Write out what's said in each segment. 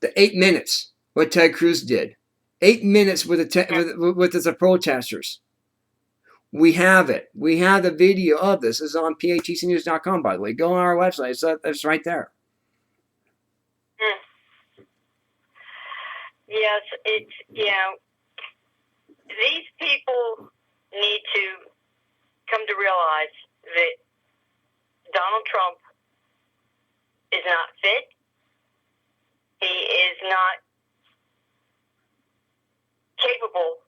the 8 minutes what Ted Cruz did. 8 minutes with the protesters. We have it. We have the video of this. It's on patcnews.com, by the way. Go on our website. It's right there. Yes, it's, these people need to come to realize that Donald Trump is not fit. He is not capable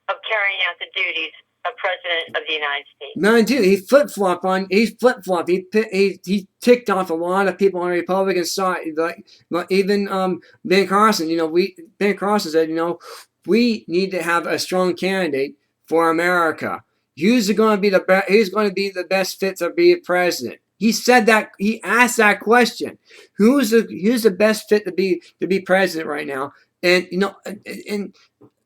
of carrying out the duties of President of the United States. No, dude, he flip-flopped. He ticked off a lot of people on the Republican side, like even Ben Carson. Ben Carson said, we need to have a strong candidate for America. Who's going to be the best fit to be president? He said that. He asked that question. Who's the best fit to be president right now? And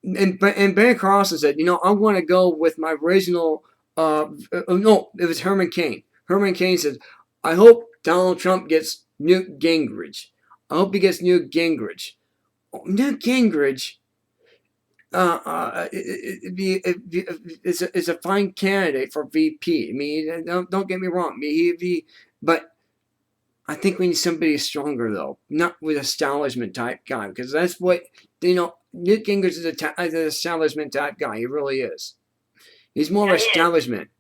And Ben Carson said, I want to go with my original. No, it was Herman Cain. Herman Cain said, I hope Donald Trump gets Newt Gingrich. I hope he gets Newt Gingrich. Newt Gingrich is a fine candidate for VP. I mean, don't get me wrong. But I think we need somebody stronger, though, not with establishment type guy, because that's what Newt Gingrich is an establishment type guy. He really is. He's more of establishment.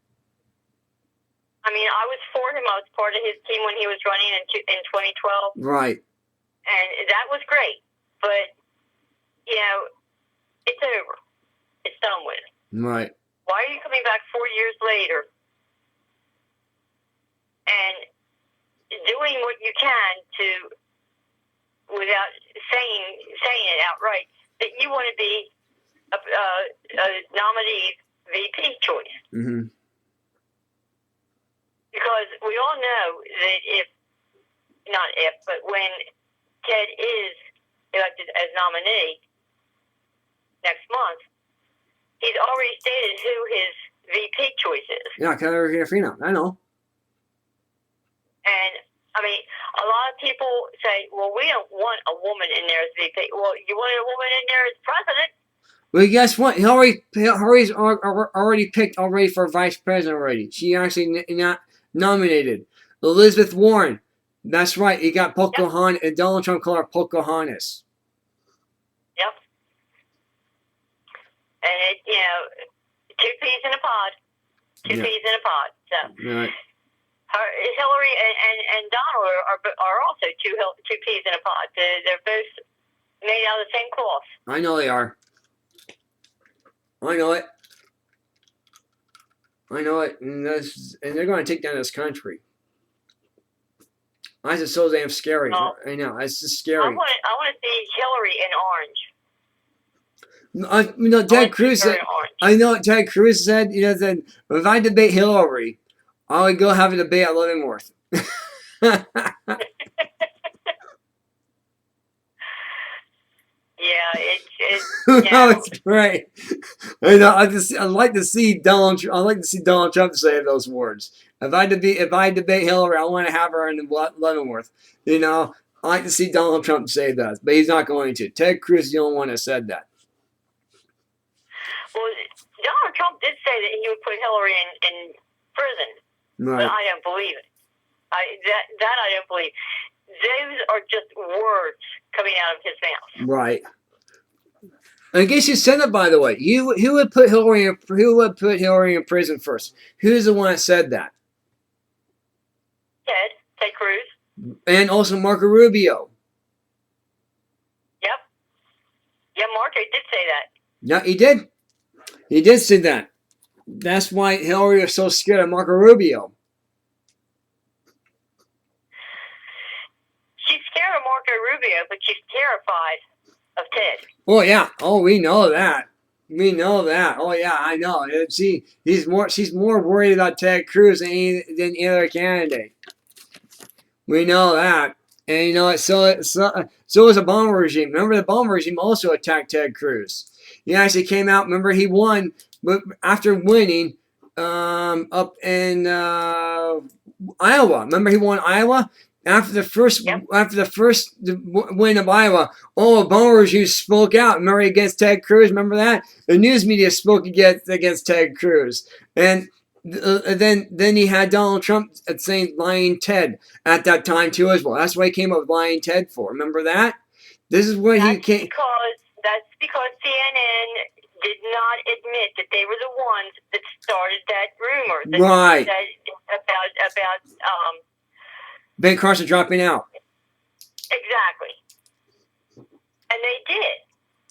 I mean, I was for him. I was part of his team when he was running in 2012. Right. And that was great. But, it's over. It's done with. Right. Why are you coming back 4 years later and doing what you can to, without saying it outright, that you want to be a nominee VP choice? Mm-hmm. Because we all know that but when Ted is elected as nominee next month, he's already stated who his VP choice is. Yeah, Califino. I know. And, I mean, a lot of people say, well, we don't want a woman in there as VP. Well, you wanted a woman in there as president? Well, guess what? Hillary's already picked already for vice president already. She actually not nominated. Elizabeth Warren. That's right. He got Pocahontas. Yep. Donald Trump called her Pocahontas. Yep. And, two peas in a pod. Two peas in a pod. So. Right. Hillary and Donald are also two peas in a pod. They're both made out of the same cloth. I know they are. I know it. And they're going to take down this country. I just so damn scary. Well, I know. It's just scary. I want to see Hillary in orange. Ted Cruz said. I know what Ted Cruz said. Said if I debate Hillary, I would go have a debate at Leavenworth. Yeah, it's No, it's great. I know. I like to see Donald Trump say those words. If I debate Hillary, I want to have her in Leavenworth. I like to see Donald Trump say that, but he's not going to. Ted Cruz, the only one that said that. Well, Donald Trump did say that he would put Hillary in prison, right. But I don't believe it. That I don't believe. Those are just words coming out of his mouth. Right. I guess you said it, by the way. Who would put Hillary in prison first? Who's the one that said that? Ted Cruz. And also Marco Rubio. Yep. Yeah, Marco did say that. Yeah, he did. He did say that. That's why Hillary is so scared of Marco Rubio. She's scared of Marco Rubio, but she's terrified of Ted. Oh yeah. Oh, we know that. We know that. Oh yeah, I know. She's more worried about Ted Cruz than any other candidate. We know that. And so is the Obama regime. Remember, the Obama regime also attacked Ted Cruz. He actually came out. Remember, he won, but after winning up in Iowa. Remember, he won Iowa. After the first Yep. win of Iowa, Obama regime spoke out. Remember, against Ted Cruz? Remember that? The news media spoke against Ted Cruz. And then he had Donald Trump saying lying Ted at that time too as well. That's what he came up with lying Ted for. Remember that? This is what he came. That's because CNN did not admit that they were the ones that started that rumor. Right. About Ben Carson dropping out. Exactly. And they did.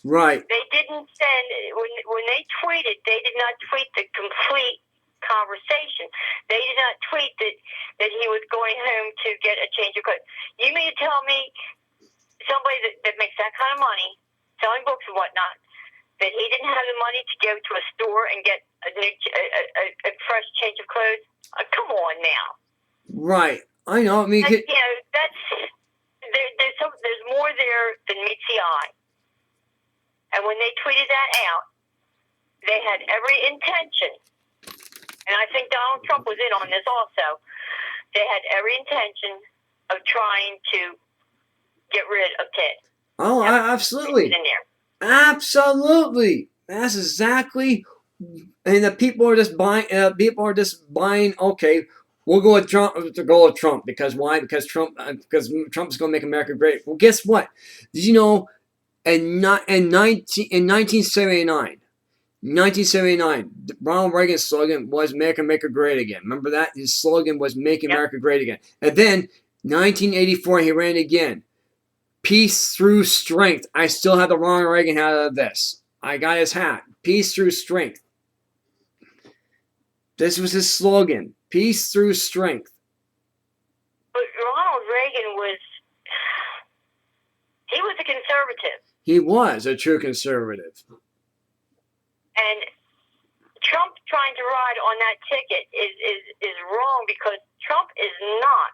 Right. They didn't send when they tweeted. They did not tweet the complete conversation. They did not tweet that he was going home to get a change of clothes. You mean to tell me somebody that makes that kind of money, selling books and whatnot, that he didn't have the money to go to a store and get a fresh change of clothes? Come on now. Right. I know. I mean, that's there's more there than meets the eye. And when they tweeted that out, they had every intention, and I think Donald Trump was in on this also. They had every intention of trying to get rid of Ted. Oh, absolutely. Absolutely. That's exactly. And the people are just buying. Okay, we'll go with Trump. Because why? Because Trump's going to make America great. Well, guess what? Did you know? In 1979, Ronald Reagan's slogan was "Make America Great Again." Remember that? His slogan was "Make America Great Again." And then 1984, he ran again. Peace through strength. I still have the Ronald Reagan hat of this. I got his hat. Peace through strength. This was his slogan. Peace through strength. But Ronald Reagan was a conservative. He was a true conservative. And Trump trying to ride on that ticket is wrong because Trump is not,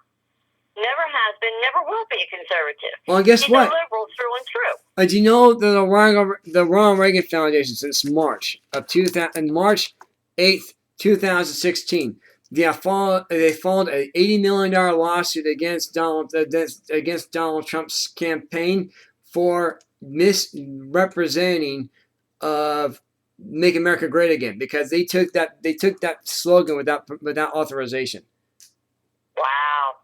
never has been, never will be a conservative. Well, guess He's what? a liberal through and through. Do you know that the Ronald Reagan Foundation since March 8th, 2016, they filed an $80 million lawsuit against Donald Trump's campaign for misrepresenting of "Make America Great Again" because they took that slogan without authorization. Wow.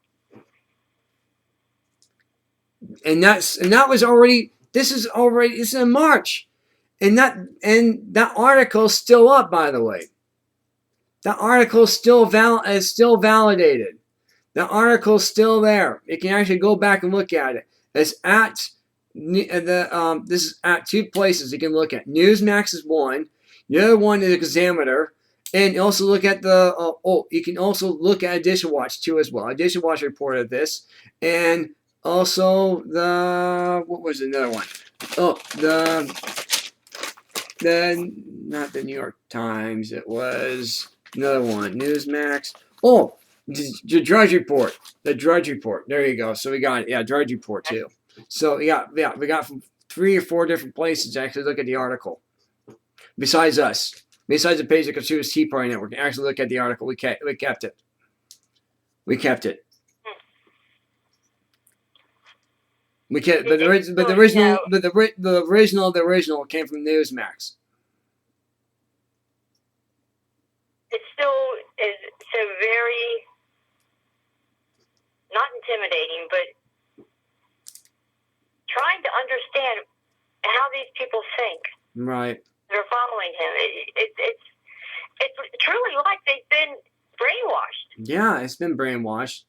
And that was already. This is in March, and that article's still up, by the way. That article's still validated. The article's still there. You can actually go back and look at it. It's at this is at two places you can look at. Newsmax is one. The other one is Examiner. And also look at you can also look at Edition Watch too as well. Edition Watch reported this. And also what was another one? Oh, not the New York Times. It was another one. Newsmax. Oh, the Drudge Report. The Drudge Report. There you go. So we got it. Yeah, Drudge Report too. So we got from 3 or 4 different places to actually look at the article. Besides us. Besides the page of the Conservative Tea Party Network. Actually look at the article. We kept it. We kept it. But the original came from Newsmax. It still is so very not intimidating, but trying to understand how these people think. Right. They're following him. It's truly like they've been brainwashed. Yeah, it's been brainwashed.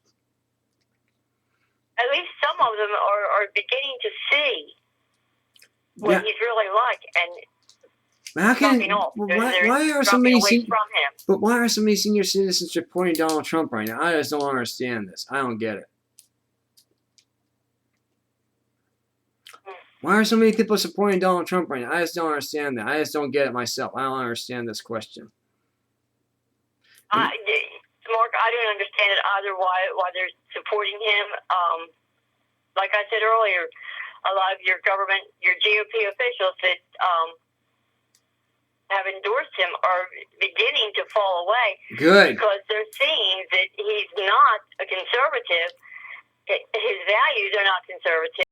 At least some of them are beginning to see what he's really like, and how can why are so many from him? But why are so many senior citizens supporting Donald Trump right now? I just don't understand this. I don't get it. Why are so many people supporting Donald Trump right now? I just don't understand that. I just don't get it myself. I don't understand this question. Mark, I don't understand it either. Why they're supporting him? Like I said earlier, a lot of your government, your GOP officials that have endorsed him are beginning to fall away. Good. Because they're seeing that he's not a conservative, his values are not conservative.